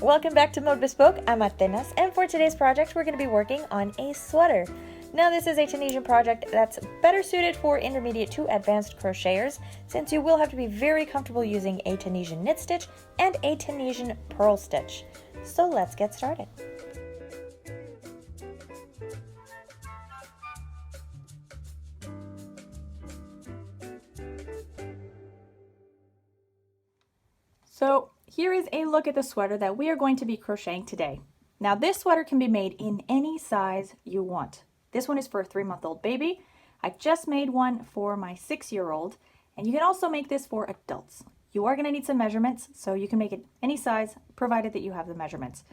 Welcome back to Mode Bespoke. I'm Atenas, and for today's project we're going to be working on a sweater. Now this is a Tunisian project that's better suited for intermediate to advanced crocheters, since you will have to be very comfortable using a Tunisian knit stitch and a Tunisian purl stitch. So let's get started. So here is a look at the sweater that we are going to be crocheting today. Now this sweater can be made in any size you want. This one is for a 3-month-old baby. I just made one for my 6-year-old, and you can also make this for adults. You are going to need some measurements, so you can make it any size provided that you have the measurements.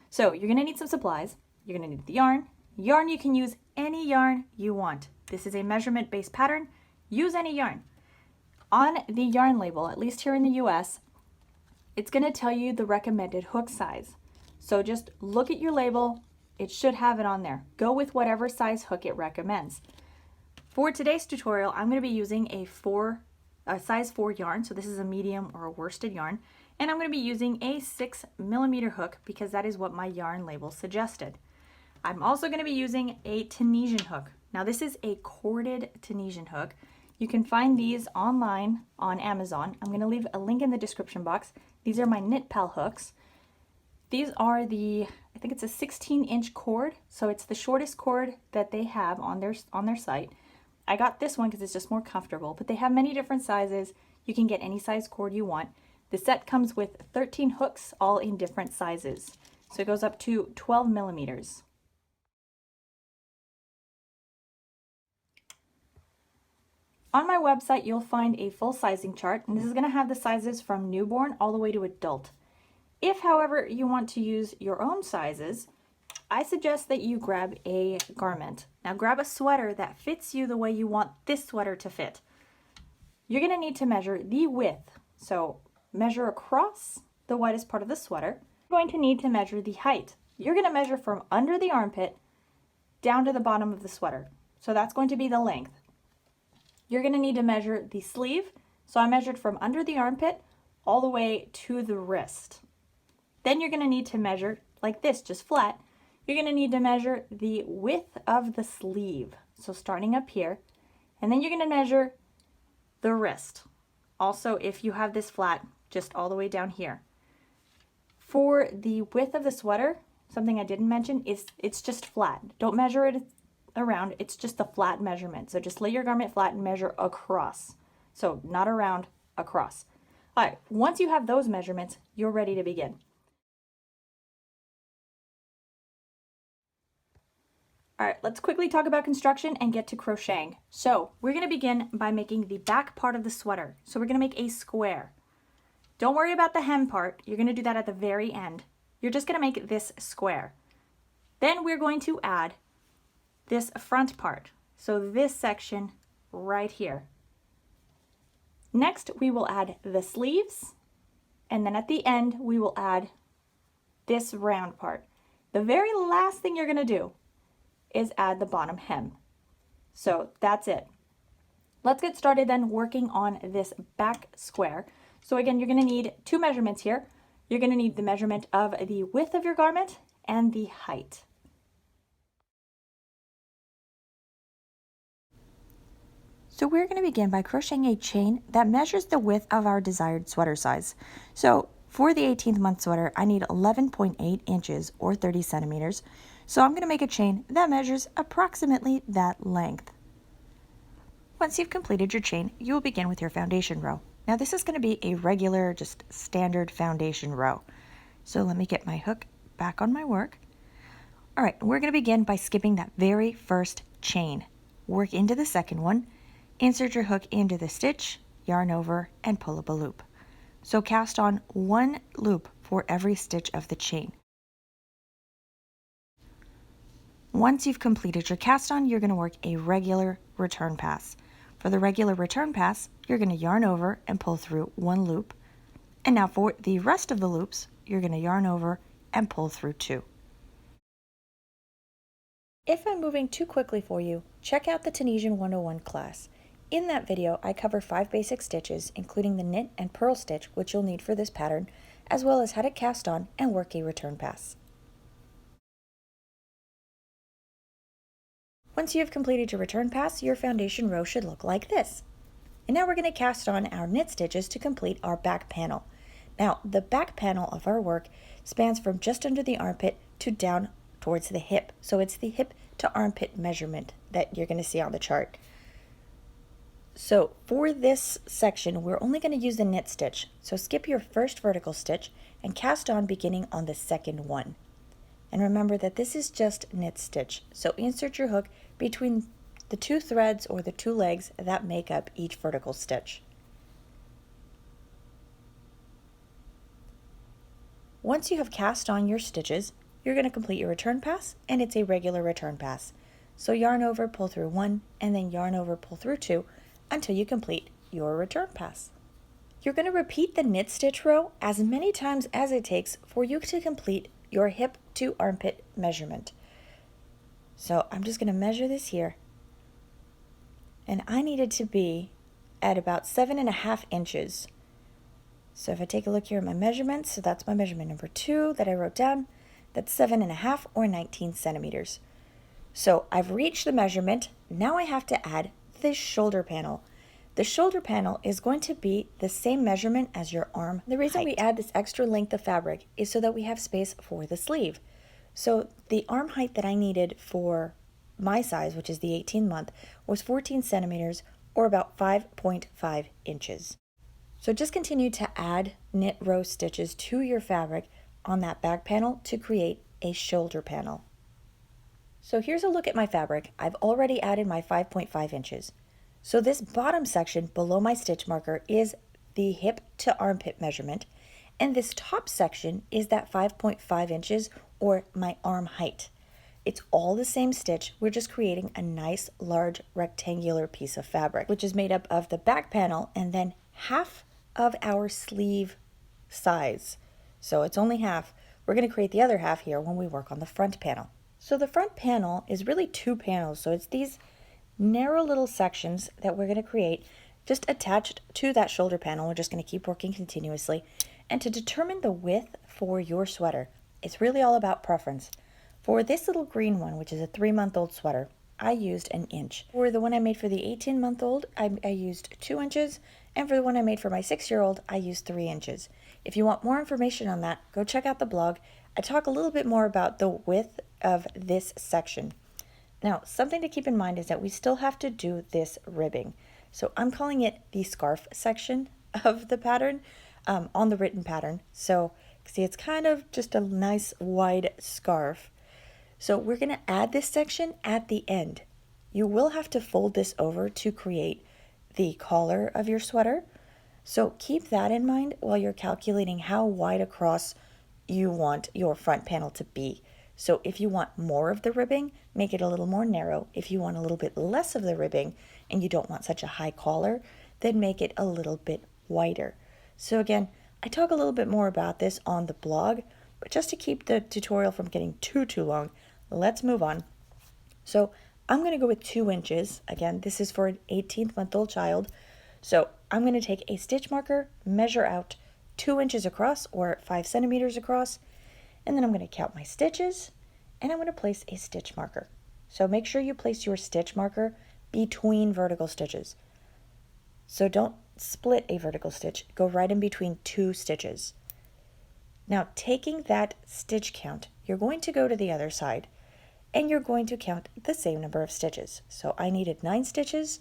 So you're going to need some supplies. You're going to need the yarn. Yarn, you can use any yarn you want. This is a measurement based pattern. Use any yarn. On the yarn label, at least here in the US, it's going to tell you the recommended hook size. So just look at your label. It should have it on there. Go with whatever size hook it recommends. For today's tutorial, I'm going to be using a size 4 yarn. So this is a medium or a worsted yarn. And I'm going to be using a 6mm hook because that is what my yarn label suggested. I'm also going to be using a Tunisian hook. Now this is a corded Tunisian hook. You can find these online on Amazon. I'm going to leave a link in the description box. These are my Knit Pal hooks. These are I think it's a 16-inch cord, so it's the shortest cord that they have on their site. I got this one because it's just more comfortable, but they have many different sizes. You can get any size cord you want. The set comes with 13 hooks, all in different sizes. So it goes up to 12mm. On my website, you'll find a full sizing chart, and this is going to have the sizes from newborn all the way to adult. If, however, you want to use your own sizes, I suggest that you grab a garment. Now grab a sweater that fits you the way you want this sweater to fit. You're going to need to measure the width. So measure across the widest part of the sweater. You're going to need to measure the height. You're going to measure from under the armpit down to the bottom of the sweater. So that's going to be the length. You're going to need to measure the sleeve. So I measured from under the armpit all the way to the wrist. Then you're going to need to measure like this, just flat. You're going to need to measure the width of the sleeve. So starting up here, and then you're going to measure the wrist. Also, if you have this flat, just all the way down here. For the width of the sweater, something I didn't mention is it's just flat. Don't measure it around, it's just a flat measurement. So just lay your garment flat and measure across. So not around, across. All right, once you have those measurements, you're ready to begin. All right, let's quickly talk about construction and get to crocheting. So we're going to begin by making the back part of the sweater. So we're going to make a square. Don't worry about the hem part. You're going to do that at the very end. You're just going to make this square. Then we're going to add this front part. So this section right here. Next, we will add the sleeves. And then at the end, we will add this round part. The very last thing you're going to do is add the bottom hem. So that's it. Let's get started then working on this back square. So again, you're going to need 2 measurements here. You're going to need the measurement of the width of your garment and the height. So we're going to begin by crocheting a chain that measures the width of our desired sweater size. So for the 18th month sweater, I need 11.8 inches or 30 centimeters. So I'm going to make a chain that measures approximately that length. Once you've completed your chain, you will begin with your foundation row. Now this is going to be a regular, just standard foundation row. So let me get my hook back on my work. All right, we're going to begin by skipping that very first chain. Work into the second one, insert your hook into the stitch, yarn over, and pull up a loop. So cast on 1 loop for every stitch of the chain. Once you've completed your cast on, you're going to work a regular return pass. For the regular return pass, you're going to yarn over and pull through 1 loop. And now for the rest of the loops, you're going to yarn over and pull through 2. If I'm moving too quickly for you, check out the Tunisian 101 class. In that video, I cover 5 basic stitches, including the knit and purl stitch, which you'll need for this pattern, as well as how to cast on and work a return pass. Once you have completed your return pass, your foundation row should look like this. And now we're going to cast on our knit stitches to complete our back panel. Now, the back panel of our work spans from just under the armpit to down towards the hip. So it's the hip to armpit measurement that you're going to see on the chart. So for this section, we're only going to use the knit stitch. So skip your first vertical stitch and cast on beginning on the second one. And remember that this is just knit stitch. So insert your hook between the two threads or the two legs that make up each vertical stitch. Once you have cast on your stitches, you're going to complete your return pass, and it's a regular return pass. So yarn over, pull through 1, and then yarn over, pull through 2 until you complete your return pass. You're going to repeat the knit stitch row as many times as it takes for you to complete your hip to armpit measurement. So I'm just going to measure this here, and I need it to be at about 7.5 inches. So if I take a look here at my measurements, so that's my measurement number 2 that I wrote down, that's 7.5 or 19 centimeters. So I've reached the measurement. Now I have to add this shoulder panel. The shoulder panel is going to be the same measurement as your arm. The reason we add this extra length of fabric is so that we have space for the sleeve. So the arm height that I needed for my size, which is the 18-month, was 14 centimeters or about 5.5 inches. So just continue to add knit row stitches to your fabric on that back panel to create a shoulder panel. So here's a look at my fabric. I've already added my 5.5 inches. So this bottom section below my stitch marker is the hip to armpit measurement, and this top section is that 5.5 inches or my arm height. It's all the same stitch. We're just creating a nice large rectangular piece of fabric, which is made up of the back panel and then half of our sleeve size. So it's only half. We're going to create the other half here when we work on the front panel. So the front panel is really 2 panels. So it's these narrow little sections that we're going to create just attached to that shoulder panel. We're just going to keep working continuously. And to determine the width for your sweater, it's really all about preference. For this little green one, which is a 3-month-old sweater, I used 1 inch. For the one I made for the 18-month-old, I used 2 inches. And for the one I made for my 6-year-old, I used 3 inches. If you want more information on that, go check out the blog. I talk a little bit more about the width of this section. Now, something to keep in mind is that we still have to do this ribbing. So I'm calling it the scarf section of the pattern on the written pattern. So see, it's kind of just a nice wide scarf. So we're going to add this section at the end. You will have to fold this over to create the collar of your sweater. So keep that in mind while you're calculating how wide across you want your front panel to be. So if you want more of the ribbing, make it a little more narrow. If you want a little bit less of the ribbing and you don't want such a high collar, then make it a little bit wider. So again, I talk a little bit more about this on the blog, but just to keep the tutorial from getting too long, let's move on. So I'm going to go with 2 inches. Again, this is for an 18-month-old child. So I'm going to take a stitch marker, measure out 2 inches across or 5 centimeters across, and then I'm going to count my stitches, and I'm going to place a stitch marker. So make sure you place your stitch marker between vertical stitches. So don't split a vertical stitch, go right in between 2 stitches. Now, taking that stitch count, you're going to go to the other side, and you're going to count the same number of stitches. So I needed 9 stitches.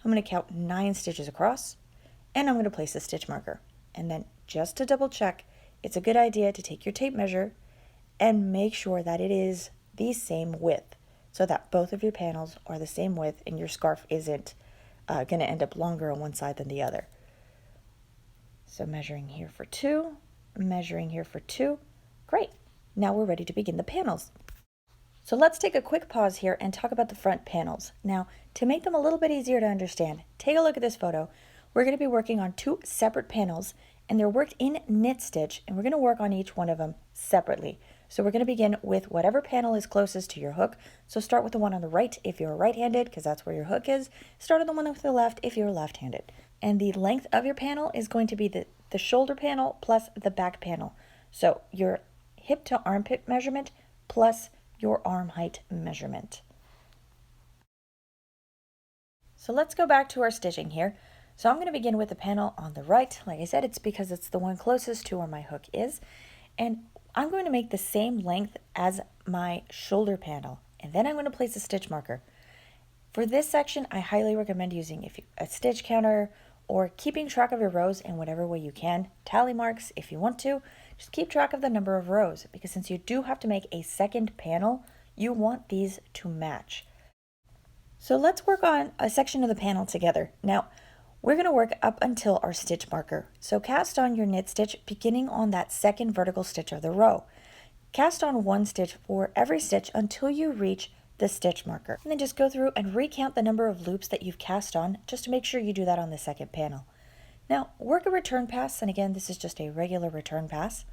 I'm going to count 9 stitches across, and I'm going to place a stitch marker. And then just to double check, it's a good idea to take your tape measure and make sure that it is the same width so that both of your panels are the same width and your scarf isn't going to end up longer on one side than the other. So measuring here for 2, measuring here for 2. Great. Now we're ready to begin the panels. So let's take a quick pause here and talk about the front panels. Now, to make them a little bit easier to understand, take a look at this photo. We're going to be working on 2 separate panels, and they're worked in knit stitch, and we're going to work on each one of them separately. So we're going to begin with whatever panel is closest to your hook. So start with the one on the right if you're right-handed, because that's where your hook is. Start on the one with the left if you're left-handed. And the length of your panel is going to be the shoulder panel plus the back panel. So your hip to armpit measurement plus your arm height measurement. So let's go back to our stitching here. So I'm going to begin with the panel on the right. Like I said, it's because it's the one closest to where my hook is. And I'm going to make the same length as my shoulder panel. And then I'm going to place a stitch marker. For this section, I highly recommend using a stitch counter or keeping track of your rows in whatever way you can. Tally marks if you want to. Just keep track of the number of rows, because since you do have to make a second panel, you want these to match. So let's work on a section of the panel together. Now, we're going to work up until our stitch marker. So cast on your knit stitch beginning on that second vertical stitch of the row. Cast on one stitch for every stitch until you reach the stitch marker. And then just go through and recount the number of loops that you've cast on, just to make sure you do that on the second panel. Now, work a return pass, and again, this is just a regular return pass.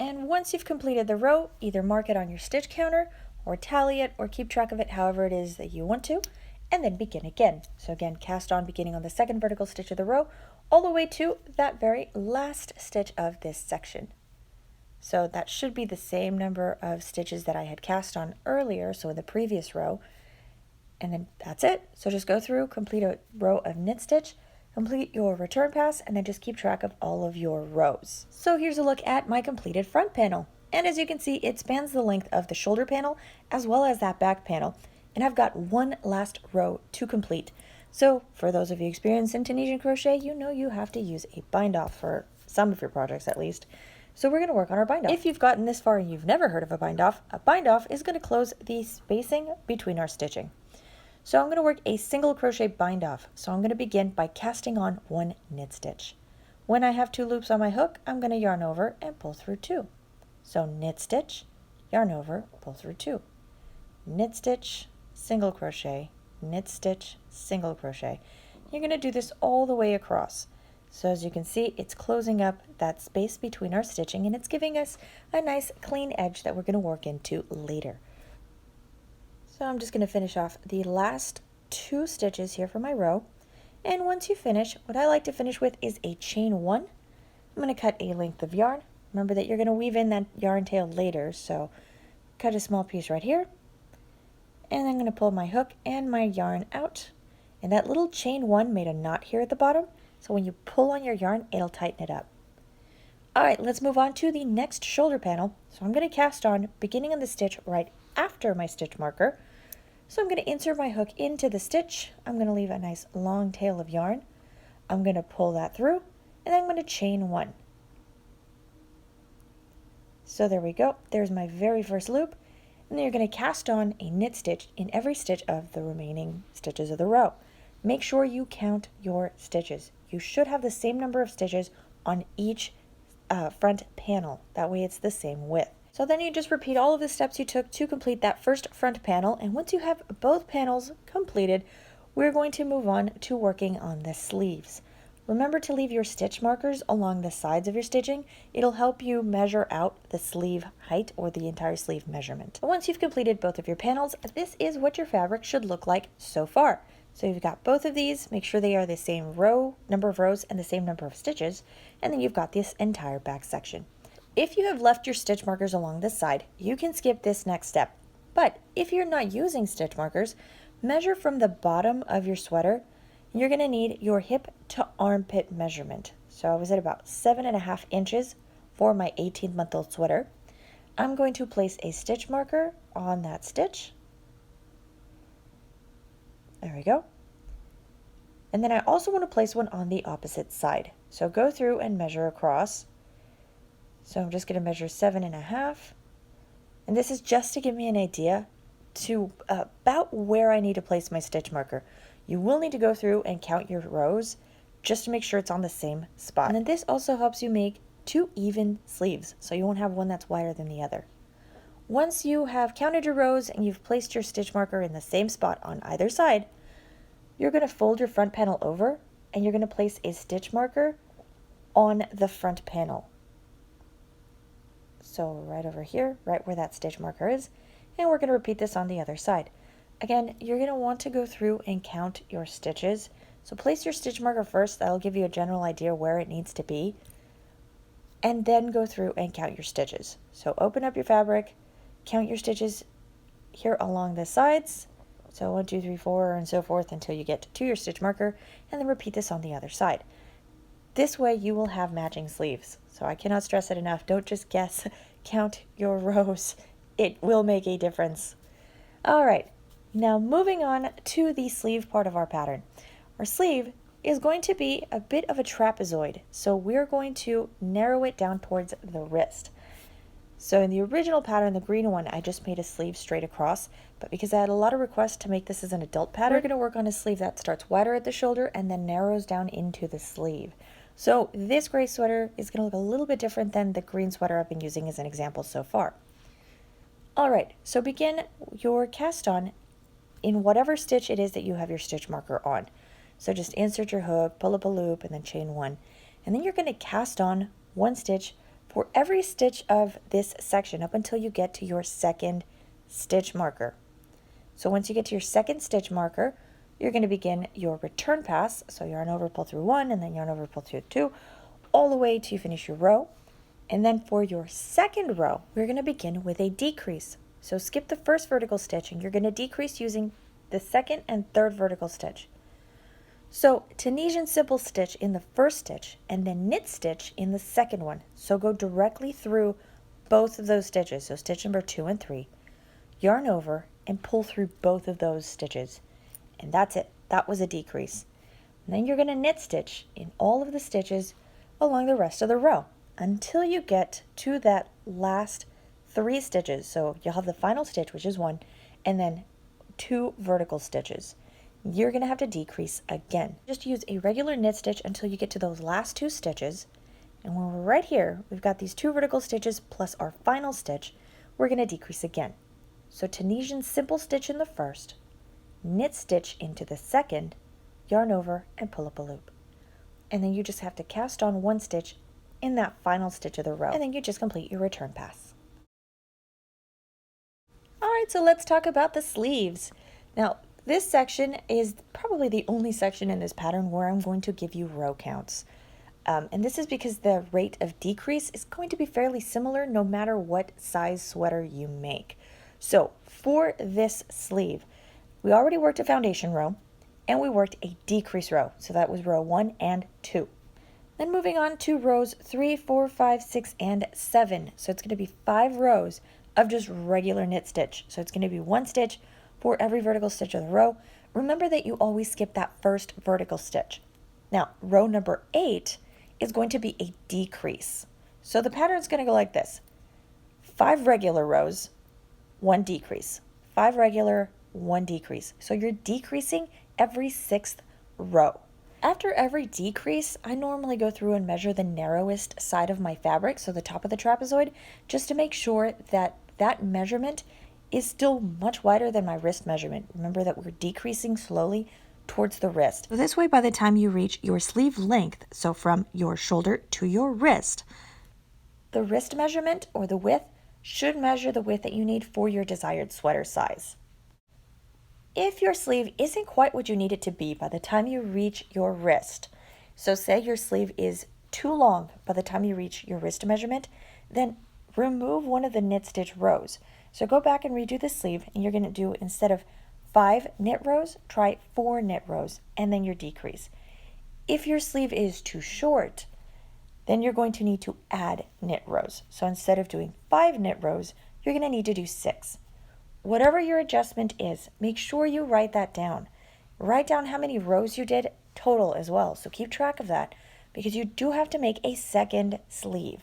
And once you've completed the row, either mark it on your stitch counter or tally it or keep track of it however it is that you want to, and then begin again. So again, cast on beginning on the second vertical stitch of the row all the way to that very last stitch of this section. So that should be the same number of stitches that I had cast on earlier, so in the previous row. And then that's it. So just go through, complete a row of knit stitch, complete your return pass, and then just keep track of all of your rows. So here's a look at my completed front panel. And as you can see, it spans the length of the shoulder panel as well as that back panel. And I've got one last row to complete. So for those of you experienced in Tunisian crochet, you know you have to use a bind off for some of your projects at least. So we're going to work on our bind off. If you've gotten this far and you've never heard of a bind off is going to close the spacing between our stitching. So I'm going to work a single crochet bind off. So I'm going to begin by casting on one knit stitch. When I have 2 loops on my hook, I'm going to yarn over and pull through 2. So knit stitch, yarn over, pull through 2. Knit stitch, single crochet, knit stitch, single crochet. You're going to do this all the way across. So as you can see, it's closing up that space between our stitching, and it's giving us a nice clean edge that we're going to work into later. So I'm just going to finish off the last 2 stitches here for my row. And once you finish, what I like to finish with is a chain 1. I'm going to cut a length of yarn. Remember that you're going to weave in that yarn tail later, so cut a small piece right here. And I'm going to pull my hook and my yarn out. And that little chain 1 made a knot here at the bottom. So when you pull on your yarn, it'll tighten it up. Alright, let's move on to the next shoulder panel. So I'm going to cast on beginning of the stitch right after my stitch marker. So I'm going to insert my hook into the stitch. I'm going to leave a nice long tail of yarn. I'm going to pull that through, and then I'm going to chain 1. So there we go. There's my very first loop. And then you're going to cast on a knit stitch in every stitch of the remaining stitches of the row. Make sure you count your stitches. You should have the same number of stitches on each front panel. That way it's the same width. So then you just repeat all of the steps you took to complete that first front panel. And once you have both panels completed, we're going to move on to working on the sleeves. Remember to leave your stitch markers along the sides of your stitching. It'll help you measure out the sleeve height or the entire sleeve measurement. Once you've completed both of your panels, this is what your fabric should look like so far. So you've got both of these, make sure they are the same number of rows and the same number of stitches, and then you've got this entire back section. If you have left your stitch markers along this side, you can skip this next step. But if you're not using stitch markers, measure from the bottom of your sweater. You're going to need your hip to armpit measurement. So I was at about 7.5 inches for my 18-month-old sweater. I'm going to place a stitch marker on that stitch. There we go. And then I also want to place one on the opposite side. So go through and measure across. So I'm just going to measure 7.5. And this is just to give me an idea to about where I need to place my stitch marker. You will need to go through and count your rows just to make sure it's on the same spot. And then this also helps you make 2 even sleeves, so you won't have one that's wider than the other. Once you have counted your rows and you've placed your stitch marker in the same spot on either side, you're going to fold your front panel over and you're going to place a stitch marker on the front panel. So right over here, right where that stitch marker is, and we're going to repeat this on the other side. Again, you're going to want to go through and count your stitches So place your stitch marker first. That'll give you a general idea where it needs to be. And then go through and count your stitches. So open up your fabric, count your stitches here along the sides. So 1, 2, 3, 4, and so forth until you get to your stitch marker, and then repeat this on the other side. This way you will have matching sleeves. So I cannot stress it enough. Don't just guess, count your rows. It will make a difference. All right, now moving on to the sleeve part of our pattern. Our sleeve is going to be a bit of a trapezoid, so we're going to narrow it down towards the wrist. So in the original pattern, the green one, I just made a sleeve straight across, but because I had a lot of requests to make this as an adult pattern, we're going to work on a sleeve that starts wider at the shoulder and then narrows down into the sleeve. So this gray sweater is going to look a little bit different than the green sweater I've been using as an example so far. All right, so begin your cast on in whatever stitch it is that you have your stitch marker on. So just insert your hook, pull up a loop, and then chain one. And then you're going to cast on one stitch for every stitch of this section up until you get to your second stitch marker. So once you get to your second stitch marker, you're going to begin your return pass. So yarn over, pull through one, and then yarn over, pull through two, all the way to finish your row. And then for your second row, we're going to begin with a decrease. So skip the first vertical stitch, and you're going to decrease using the second and third vertical stitch. So Tunisian simple stitch in the first stitch and then knit stitch in the second one. So go directly through both of those stitches, so stitch number 2 and 3, yarn over and pull through both of those stitches. And that's it. That was a decrease. And then you're going to knit stitch in all of the stitches along the rest of the row until you get to that last 3 stitches. So you'll have the final stitch, which is 1, and then 2 vertical stitches. You're going to have to decrease again. Just use a regular knit stitch until you get to those last 2 stitches. And when we're right here, we've got these 2 vertical stitches plus our final stitch, we're going to decrease again. So Tunisian simple stitch in the first, knit stitch into the second, yarn over and pull up a loop. And then you just have to cast on 1 stitch in that final stitch of the row. And then you just complete your return pass. All right, so let's talk about the sleeves. Now, this section is probably the only section in this pattern where I'm going to give you row counts. And this is because the rate of decrease is going to be fairly similar no matter what size sweater you make. So for this sleeve, we already worked a foundation row and we worked a decrease row. So that was row 1 and 2. Then moving on to rows 3, 4, 5, 6, and 7. So it's going to be 5 rows of just regular knit stitch. So it's going to be 1 stitch for every vertical stitch of the row. Remember that you always skip that first vertical stitch. Now, row number 8 is going to be a decrease. So the pattern is going to go like this. 5 regular rows, 1 decrease. 5 regular, 1 decrease. So you're decreasing every 6th row. After every decrease, I normally go through and measure the narrowest side of my fabric, so the top of the trapezoid, just to make sure that that measurement is still much wider than my wrist measurement. Remember that we're decreasing slowly towards the wrist. So this way, by the time you reach your sleeve length, so from your shoulder to your wrist, the wrist measurement or the width should measure the width that you need for your desired sweater size. If your sleeve isn't quite what you need it to be by the time you reach your wrist, so say your sleeve is too long by the time you reach your wrist measurement, then remove one of the knit stitch rows. So go back and redo the sleeve, and you're going to do, instead of 5 knit rows, try 4 knit rows, and then your decrease. If your sleeve is too short, then you're going to need to add knit rows. So instead of doing 5 knit rows, you're going to need to do 6. Whatever your adjustment is, make sure you write that down. Write down how many rows you did total as well. So keep track of that, because you do have to make a second sleeve.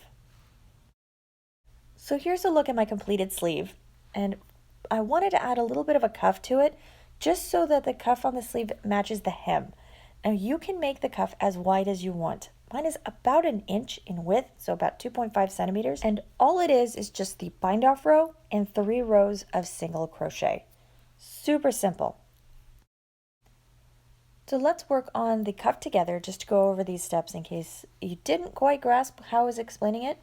So here's a look at my completed sleeve, and I wanted to add a little bit of a cuff to it just so that the cuff on the sleeve matches the hem. Now you can make the cuff as wide as you want. Mine is about 1 inch in width, so about 2.5 centimeters, and all it is just the bind off row and 3 rows of single crochet. Super simple. So let's work on the cuff together just to go over these steps in case you didn't quite grasp how I was explaining it.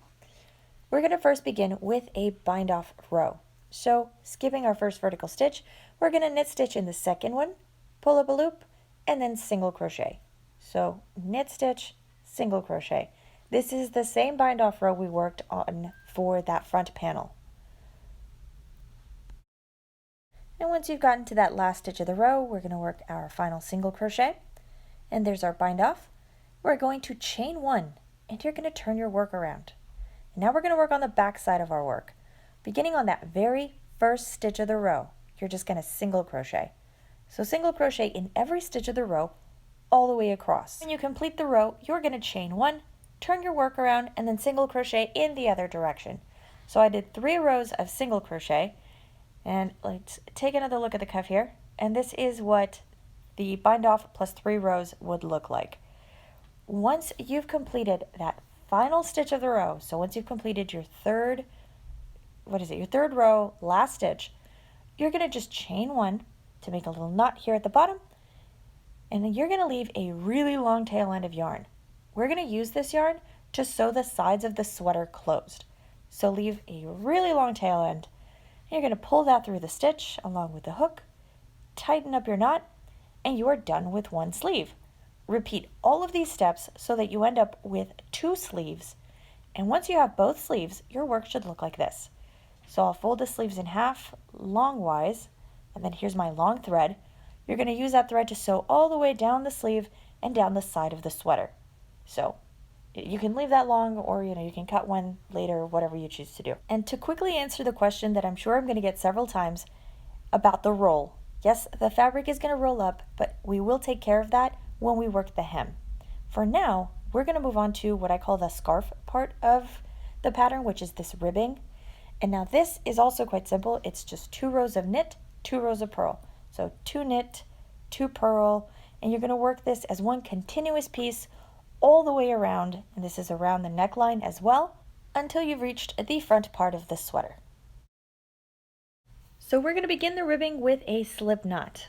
We're going to first begin with a bind off row. So skipping our first vertical stitch, we're going to knit stitch in the second one, pull up a loop, and then single crochet. So knit stitch, single crochet. This is the same bind off row we worked on for that front panel. And once you've gotten to that last stitch of the row, we're going to work our final single crochet. And there's our bind off. We're going to chain one, and you're going to turn your work around. And now we're going to work on the back side of our work. Beginning on that very first stitch of the row, you're just going to single crochet. So single crochet in every stitch of the row all the way across. When you complete the row, you're going to chain one, turn your work around, and then single crochet in the other direction. So I did 3 rows of single crochet, and let's take another look at the cuff here. And this is what the bind off plus 3 rows would look like. Once you've completed that final stitch of the row, so once you've completed your third row, last stitch, you're going to just chain one to make a little knot here at the bottom, and then you're going to leave a really long tail end of yarn. We're going to use this yarn to sew the sides of the sweater closed. So leave a really long tail end, and you're going to pull that through the stitch along with the hook, tighten up your knot, and you are done with one sleeve. Repeat all of these steps so that you end up with 2 sleeves. And once you have both sleeves, your work should look like this. So I'll fold the sleeves in half longwise, and then here's my long thread. You're going to use that thread to sew all the way down the sleeve and down the side of the sweater. So you can leave that long, or you can cut one later, whatever you choose to do. And to quickly answer the question that I'm sure I'm going to get several times about the roll. Yes, the fabric is going to roll up, but we will take care of that when we work the hem. For now, we're going to move on to what I call the scarf part of the pattern, which is this ribbing. And now this is also quite simple. It's just 2 rows of knit, 2 rows of purl. So 2 knit, 2 purl, and you're going to work this as one continuous piece all the way around, and this is around the neckline as well, until you've reached the front part of the sweater. So we're going to begin the ribbing with a slip knot.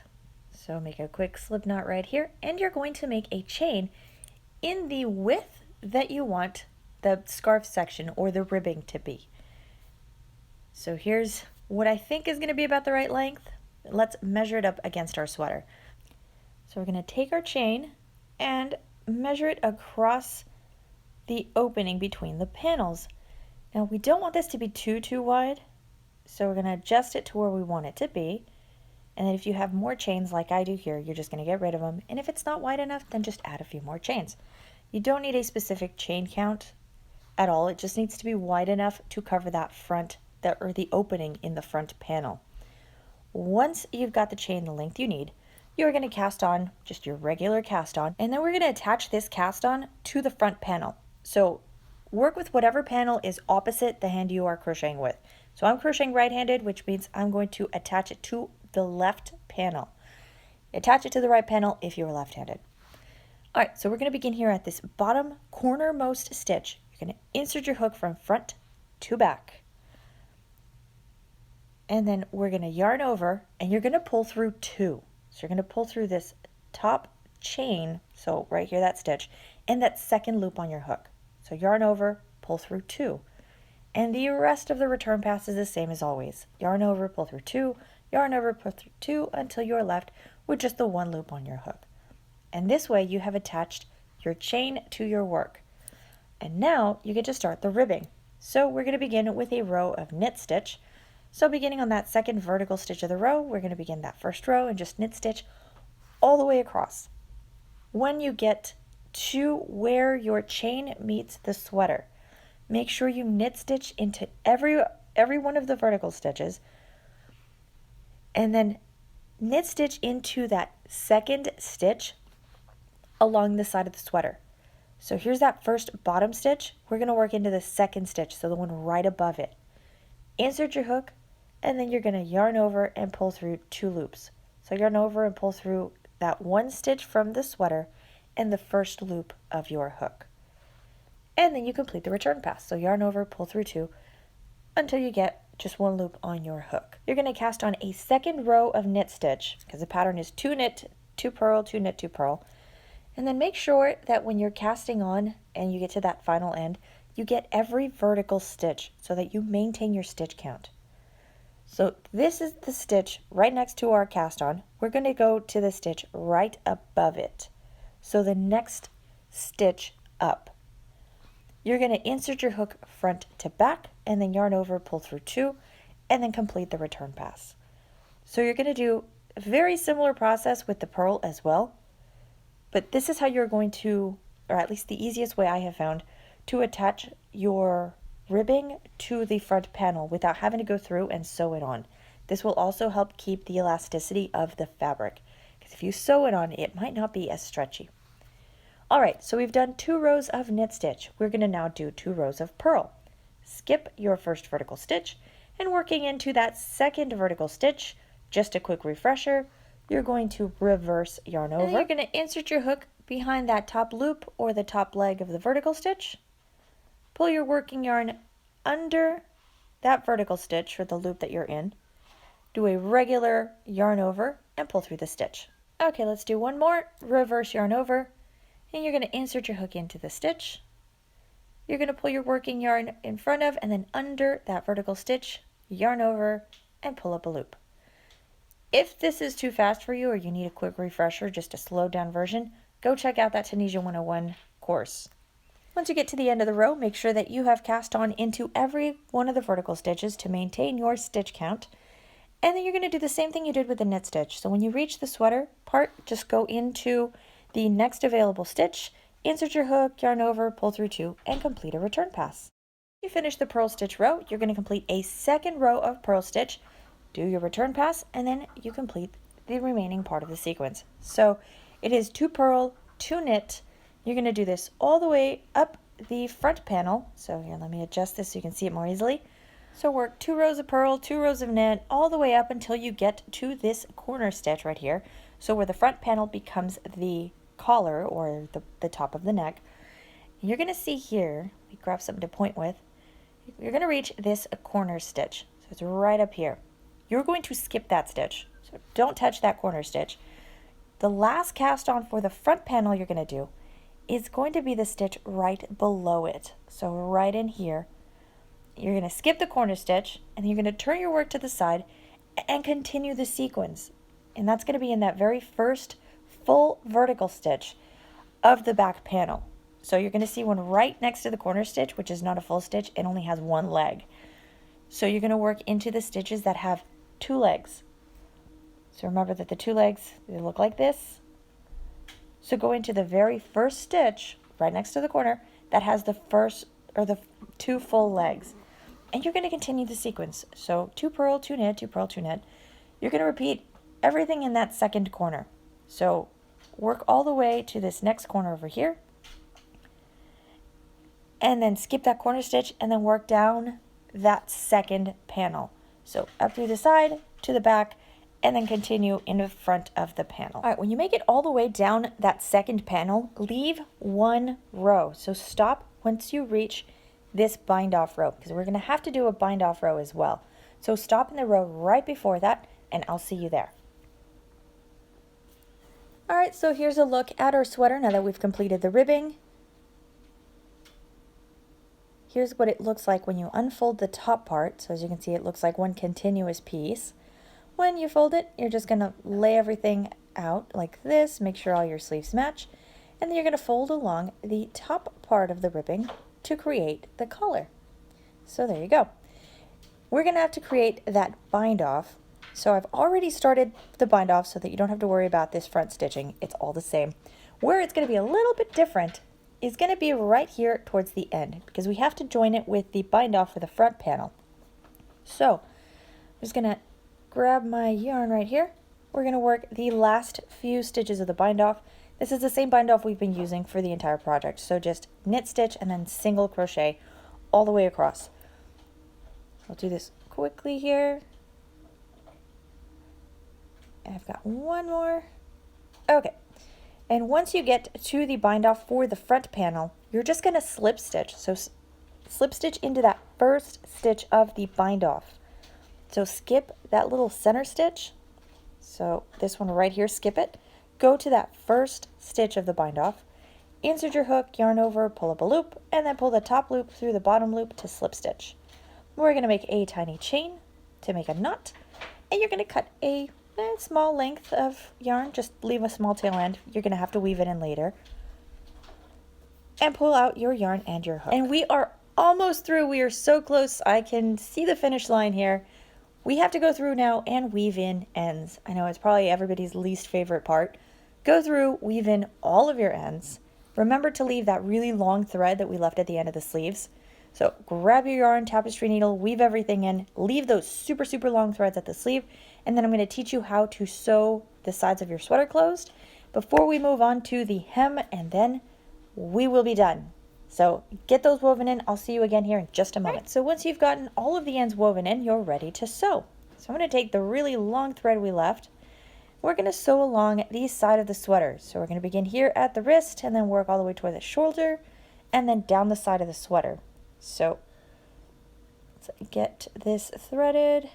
So make a quick slip knot right here, and you're going to make a chain in the width that you want the scarf section or the ribbing to be. So here's what I think is going to be about the right length. Let's measure it up against our sweater. So we're going to take our chain and measure it across the opening between the panels. Now we don't want this to be too wide, so we're going to adjust it to where we want it to be. And then if you have more chains like I do here, you're just going to get rid of them. And if it's not wide enough, then just add a few more chains. You don't need a specific chain count at all. It just needs to be wide enough to cover that front, or the opening in the front panel. Once you've got the chain the length you need, you're going to cast on just your regular cast on, and then we're going to attach this cast on to the front panel. So work with whatever panel is opposite the hand you are crocheting with. So I'm crocheting right-handed, which means I'm going to attach it to the left panel. Attach it to the right panel if you're left-handed. All right, so we're going to begin here at this bottom cornermost stitch. You're going to insert your hook from front to back. And then we're going to yarn over, and you're going to pull through 2. So you're going to pull through this top chain, so right here, that stitch, and that second loop on your hook. So yarn over, pull through 2. And the rest of the return pass is the same as always. Yarn over, pull through 2, yarn over, pull through 2, until you're left with just the 1 loop on your hook. And this way you have attached your chain to your work. And now you get to start the ribbing. So we're going to begin with a row of knit stitch. So beginning on that second vertical stitch of the row, we're going to begin that first row and just knit stitch all the way across. When you get to where your chain meets the sweater, make sure you knit stitch into every one of the vertical stitches, and then knit stitch into that second stitch along the side of the sweater. So here's that first bottom stitch. We're going to work into the second stitch, so the one right above it. Insert your hook, and then you're going to yarn over and pull through 2 loops. So yarn over and pull through that 1 stitch from the sweater and the first loop of your hook. And then you complete the return pass. So yarn over, pull through 2 until you get just 1 loop on your hook. You're going to cast on a second row of knit stitch because the pattern is 2 knit, 2 purl, 2 knit, 2 purl. And then make sure that when you're casting on and you get to that final end, you get every vertical stitch so that you maintain your stitch count. So this is the stitch right next to our cast on. We're going to go to the stitch right above it. So the next stitch up. You're going to insert your hook front to back and then yarn over, pull through 2, and then complete the return pass. So you're going to do a very similar process with the purl as well, but this is how you're going to, or at least the easiest way I have found, to attach your ribbing to the front panel without having to go through and sew it on. This will also help keep the elasticity of the fabric, because if you sew it on, it might not be as stretchy. Alright, so we've done 2 rows of knit stitch. We're going to now do 2 rows of purl. Skip your first vertical stitch, and working into that second vertical stitch, just a quick refresher, you're going to reverse yarn over. And you're going to insert your hook behind that top loop or the top leg of the vertical stitch. Pull your working yarn under that vertical stitch or the loop that you're in. Do a regular yarn over and pull through the stitch. Okay, let's do one more. Reverse yarn over, and you're going to insert your hook into the stitch. You're going to pull your working yarn in front of and then under that vertical stitch, yarn over, and pull up a loop. If this is too fast for you or you need a quick refresher, just a slowed down version, go check out that Tunisian 101 course. Once you get to the end of the row, make sure that you have cast on into every one of the vertical stitches to maintain your stitch count. And then you're going to do the same thing you did with the knit stitch. So when you reach the sweater part, just go into the next available stitch, insert your hook, yarn over, pull through 2, and complete a return pass. You finish the purl stitch row, you're going to complete a second row of purl stitch, do your return pass, and then you complete the remaining part of the sequence. So it is 2 purl, 2 knit. You're going to do this all the way up the front panel. So here, let me adjust this so you can see it more easily. So work 2 rows of purl, 2 rows of knit, all the way up until you get to this corner stitch right here. So where the front panel becomes the collar or the top of the neck. And you're going to see here, let me grab something to point with, you're going to reach this corner stitch. So it's right up here. You're going to skip that stitch. So don't touch that corner stitch. The last cast on for the front panel you're going to do is going to be the stitch right below it. So right in here, you're going to skip the corner stitch and you're going to turn your work to the side and continue the sequence. And that's going to be in that very first full vertical stitch of the back panel. So you're going to see one right next to the corner stitch, which is not a full stitch. It only has 1 leg. So you're going to work into the stitches that have 2 legs. So remember that the 2 legs, they look like this. So go into the very first stitch right next to the corner that has the first or the 2 full legs. And you're going to continue the sequence. So 2 purl, 2 knit, 2 purl, 2 knit. You're going to repeat everything in that second corner. So work all the way to this next corner over here. And then skip that corner stitch and then work down that second panel. So up through the side, to the back, and then continue in the front of the panel. All right, when you make it all the way down that second panel, leave 1 row. So stop once you reach this bind off row, because we're going to have to do a bind off row as well. So stop in the row right before that, and I'll see you there. All right, so here's a look at our sweater now that we've completed the ribbing. Here's what it looks like when you unfold the top part. So as you can see, it looks like one continuous piece. When you fold it, you're just going to lay everything out like this, make sure all your sleeves match, and then you're going to fold along the top part of the ribbing to create the collar. So there you go. We're going to have to create that bind off. So I've already started the bind off so that you don't have to worry about this front stitching. It's all the same. Where it's going to be a little bit different is going to be right here towards the end, because we have to join it with the bind off for the front panel. So I'm just going to grab my yarn right here. We're going to work the last few stitches of the bind off. This is the same bind off we've been using for the entire project. So just knit stitch and then single crochet all the way across. I'll do this quickly here. I've got one more. Okay. And once you get to the bind off for the front panel, you're just going to slip stitch. So slip stitch into that first stitch of the bind off. So skip that little center stitch. So this one right here, skip it. Go to that first stitch of the bind off. Insert your hook, yarn over, pull up a loop, and then pull the top loop through the bottom loop to slip stitch. We're going to make a tiny chain. to make a knot. And you're going to cut a small length of yarn, just leave a small tail end. You're going to have to weave it in later. And pull out your yarn and your hook. And we are almost through. We are so close. I can see the finish line here. We have to go through now and weave in ends. I know it's probably everybody's least favorite part. Go through, weave in all of your ends. Remember to leave that really long thread that we left at the end of the sleeves. So grab your yarn, tapestry needle, weave everything in, leave those super, super long threads at the sleeve, and then I'm going to teach you how to sew the sides of your sweater closed before we move on to the hem, and then we will be done. So get those woven in. I'll see you again here in just a moment. Right. So once you've gotten all of the ends woven in, you're ready to sew. So I'm going to take the really long thread we left. We're going to sew along the side of the sweater. So we're going to begin here at the wrist and then work all the way toward the shoulder and then down the side of the sweater. So let's get this threaded.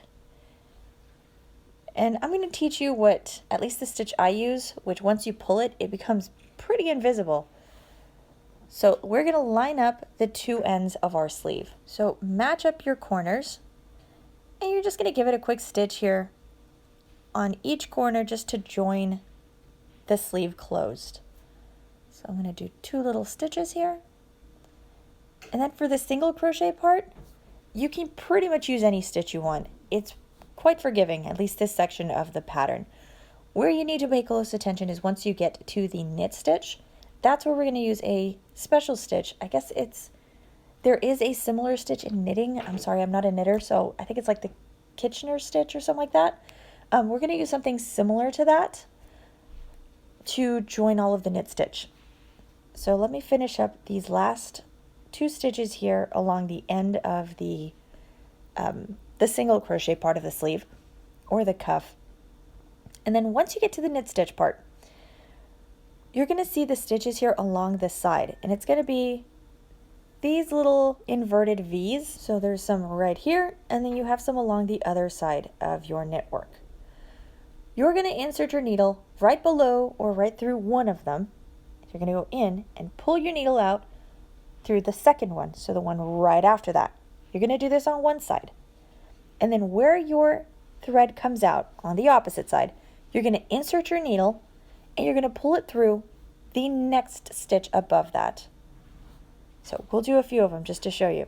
And I'm going to teach you what, at least the stitch I use, which once you pull it, it becomes pretty invisible. So we're going to line up the two ends of our sleeve. So match up your corners, and you're just going to give it a quick stitch here on each corner just to join the sleeve closed. So I'm going to do 2 little stitches here. And then for the single crochet part, you can pretty much use any stitch you want. It's quite forgiving, at least this section of the pattern. Where you need to pay close attention is once you get to the knit stitch. That's where we're going to use a special stitch. I guess there is a similar stitch in knitting. I'm sorry, I'm not a knitter, so I think it's like the Kitchener stitch or something like that. We're going to use something similar to that to join all of the knit stitch. So let me finish up these last 2 stitches here along the end of the single crochet part of the sleeve or the cuff. And then once you get to the knit stitch part, you're going to see the stitches here along this side, and it's going to be these little inverted V's. So there's some right here, and then you have some along the other side of your knit work. You're going to insert your needle right below or right through one of them. You're going to go in and pull your needle out through the second one, so the one right after that. You're going to do this on one side. And then where your thread comes out on the opposite side, you're going to insert your needle and you're going to pull it through the next stitch above that. So we'll do a few of them just to show you.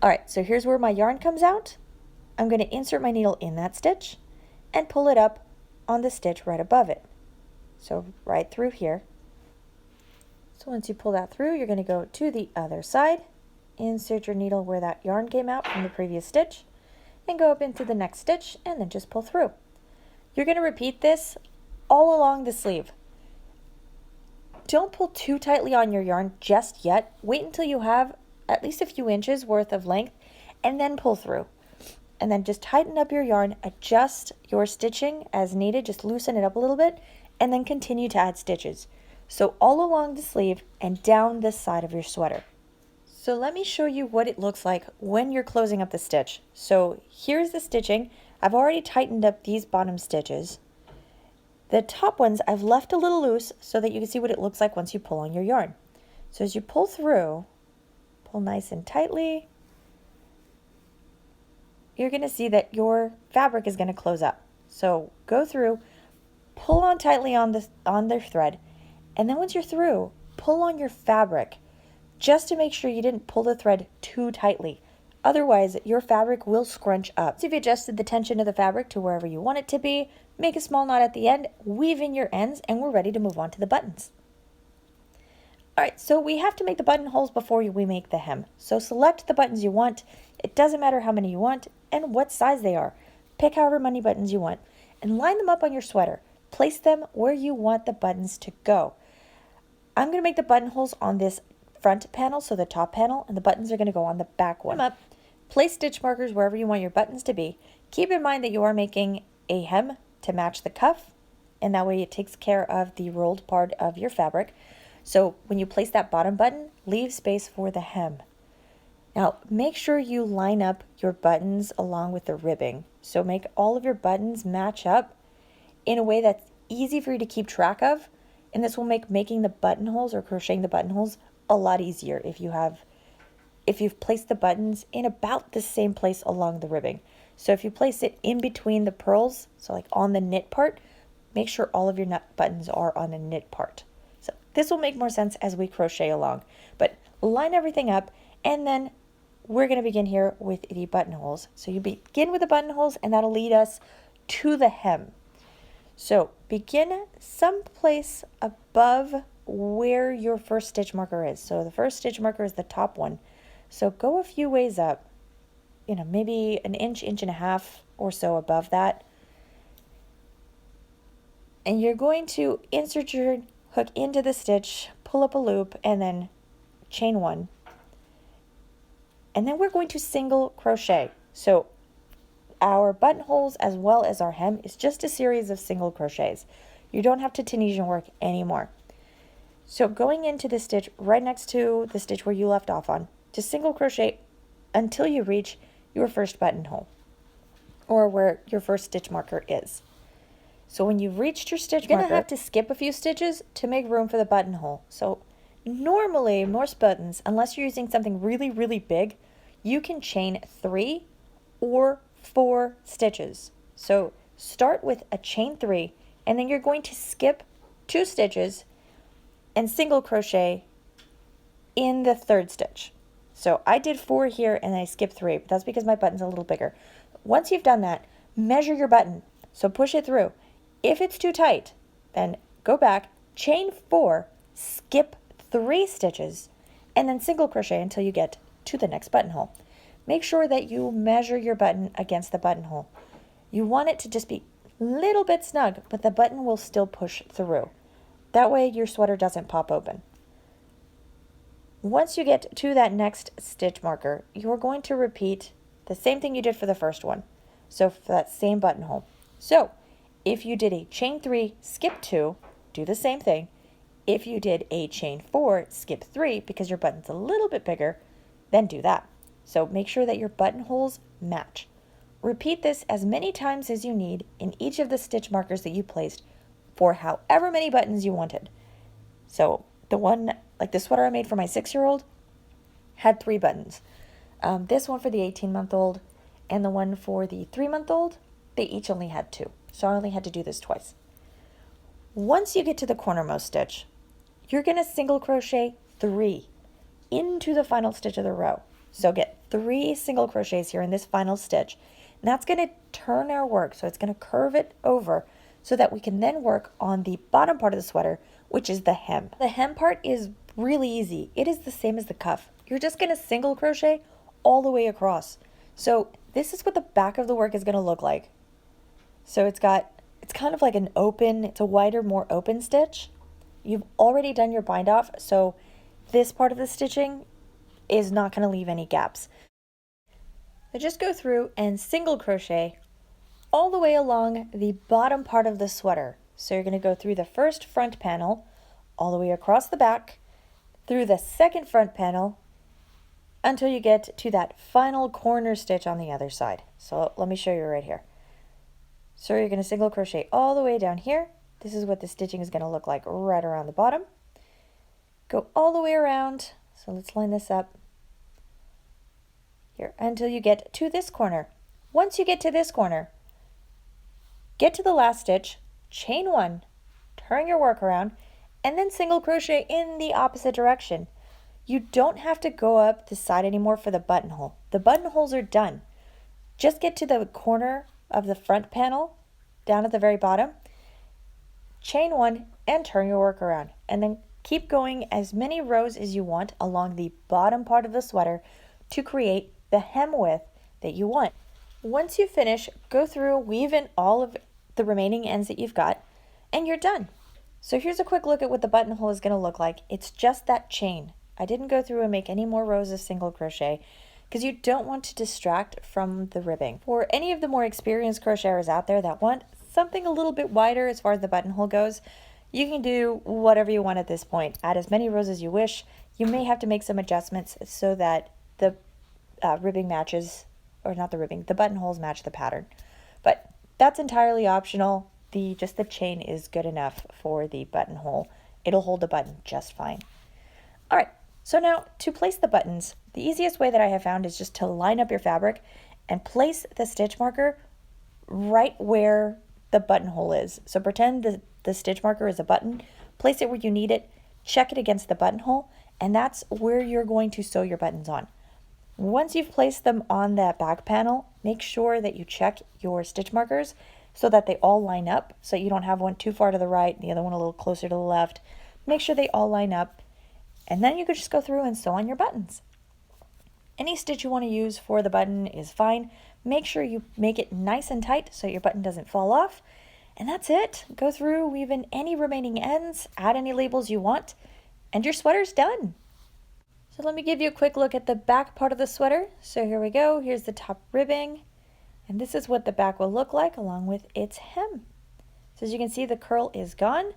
All right, so here's where my yarn comes out. I'm going to insert my needle in that stitch and pull it up on the stitch right above it. So right through here. So once you pull that through, you're going to go to the other side, insert your needle where that yarn came out from the previous stitch, and go up into the next stitch and then just pull through. You're going to repeat this all along the sleeve. Don't pull too tightly on your yarn just yet. Wait until you have at least a few inches worth of length and then pull through. And then just tighten up your yarn, adjust your stitching as needed, just loosen it up a little bit, and then continue to add stitches. So all along the sleeve and down this side of your sweater. So let me show you what it looks like when you're closing up the stitch. So here's the stitching. I've already tightened up these bottom stitches. The top ones I've left a little loose so that you can see what it looks like once you pull on your yarn. So as you pull through, pull nice and tightly, you're going to see that your fabric is going to close up. So go through, pull on tightly on the thread, and then once you're through, pull on your fabric just to make sure you didn't pull the thread too tightly. Otherwise, your fabric will scrunch up. So if you adjusted the tension of the fabric to wherever you want it to be, make a small knot at the end, weave in your ends, and we're ready to move on to the buttons. All right, so we have to make the buttonholes before we make the hem. So select the buttons you want. It doesn't matter how many you want and what size they are. Pick however many buttons you want and line them up on your sweater. Place them where you want the buttons to go. I'm going to make the buttonholes on this front panel, so the top panel, and the buttons are going to go on the back one. Up. Place stitch markers wherever you want your buttons to be. Keep in mind that you are making a hem to match the cuff, and that way it takes care of the rolled part of your fabric. So when you place that bottom button, leave space for the hem. Now make sure you line up your buttons along with the ribbing. So make all of your buttons match up in a way that's easy for you to keep track of, and this will make making the buttonholes or crocheting the buttonholes a lot easier if you've placed the buttons in about the same place along the ribbing. So if you place it in between the purls, so like on the knit part, make sure all of your buttons are on the knit part. So this will make more sense as we crochet along, but line everything up, and then we're going to begin here with the buttonholes. So you begin with the buttonholes, and that'll lead us to the hem. So begin someplace above where your first stitch marker is. So the first stitch marker is the top one. So go a few ways up, maybe an inch, inch and a half or so above that. And you're going to insert your hook into the stitch, pull up a loop, and then chain one. And then we're going to single crochet. So our buttonholes as well as our hem is just a series of single crochets. You don't have to Tunisian work anymore. So going into the stitch right next to the stitch where you left off on, just single crochet until you reach your first buttonhole or where your first stitch marker is. So when you've reached your stitch marker, you're going to have to skip a few stitches to make room for the buttonhole. So normally, most buttons, unless you're using something really, really big, you can chain 3 or 4 stitches. So start with a chain 3, and then you're going to skip 2 stitches and single crochet in the 3rd stitch. So I did 4 here and I skipped 3, but that's because my button's a little bigger. Once you've done that, measure your button. So push it through. If it's too tight, then go back, chain 4, skip 3 stitches, and then single crochet until you get to the next buttonhole. Make sure that you measure your button against the buttonhole. You want it to just be a little bit snug, but the button will still push through. That way your sweater doesn't pop open. Once you get to that next stitch marker, you're going to repeat the same thing you did for the first one. So for that same buttonhole. So if you did a chain 3, skip 2, do the same thing. If you did a chain 4, skip 3 because your button's a little bit bigger, then do that. So make sure that your buttonholes match. Repeat this as many times as you need in each of the stitch markers that you placed for however many buttons you wanted. So the one, like the sweater I made for my 6-year-old, had 3 buttons. This one for the 18-month-old and the one for the 3-month-old, they each only had 2. So I only had to do this twice. Once you get to the cornermost stitch, you're going to single crochet 3 into the final stitch of the row. So get 3 single crochets here in this final stitch. And that's going to turn our work. So it's going to curve it over so that we can then work on the bottom part of the sweater, which is the hem. The hem part is really easy. It is the same as the cuff. You're just going to single crochet all the way across. So this is what the back of the work is going to look like. So it's kind of like it's a wider, more open stitch. You've already done your bind off, so this part of the stitching is not going to leave any gaps. So just go through and single crochet all the way along the bottom part of the sweater. So you're going to go through the first front panel, all the way across the back, through the second front panel, until you get to that final corner stitch on the other side. So let me show you right here. So you're going to single crochet all the way down here. This is what the stitching is going to look like right around the bottom. Go all the way around. So let's line this up here until you get to this corner. Once you get to this corner, get to the last stitch, chain 1, turn your work around, and then single crochet in the opposite direction. You don't have to go up the side anymore for the buttonhole. The buttonholes are done. Just get to the corner of the front panel down at the very bottom, chain 1, and turn your work around. And then keep going as many rows as you want along the bottom part of the sweater to create the hem width that you want. Once you finish, go through, weave in all of the remaining ends that you've got, and you're done. So here's a quick look at what the buttonhole is going to look like. It's just that chain. I didn't go through and make any more rows of single crochet because you don't want to distract from the ribbing. For any of the more experienced crocheters out there that want something a little bit wider as far as the buttonhole goes, you can do whatever you want at this point. Add as many rows as you wish. You may have to make some adjustments so that the ribbing matches, or not the ribbing, the buttonholes match the pattern. But that's entirely optional. Just the chain is good enough for the buttonhole. It'll hold the button just fine. All right, so now to place the buttons, the easiest way that I have found is just to line up your fabric and place the stitch marker right where the buttonhole is. So pretend the stitch marker is a button, place it where you need it, check it against the buttonhole, and that's where you're going to sew your buttons on. Once you've placed them on that back panel, make sure that you check your stitch markers so that they all line up, so you don't have one too far to the right and the other one a little closer to the left. Make sure they all line up, and then you could just go through and sew on your buttons. Any stitch you want to use for the button is fine. Make sure you make it nice and tight so your button doesn't fall off. And that's it. Go through, weave in any remaining ends, add any labels you want, and your sweater's done. So let me give you a quick look at the back part of the sweater. So here we go. Here's the top ribbing. And this is what the back will look like along with its hem. So as you can see, the curl is gone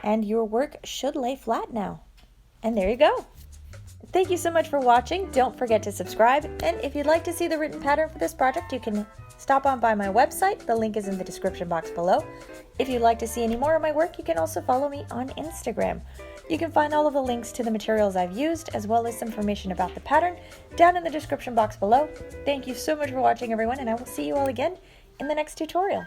and your work should lay flat now. And there you go. Thank you so much for watching. Don't forget to subscribe. And if you'd like to see the written pattern for this project, you can stop on by my website. The link is in the description box below. If you'd like to see any more of my work, you can also follow me on Instagram. You can find all of the links to the materials I've used, as well as information about the pattern, down in the description box below. Thank you so much for watching, everyone, and I will see you all again in the next tutorial.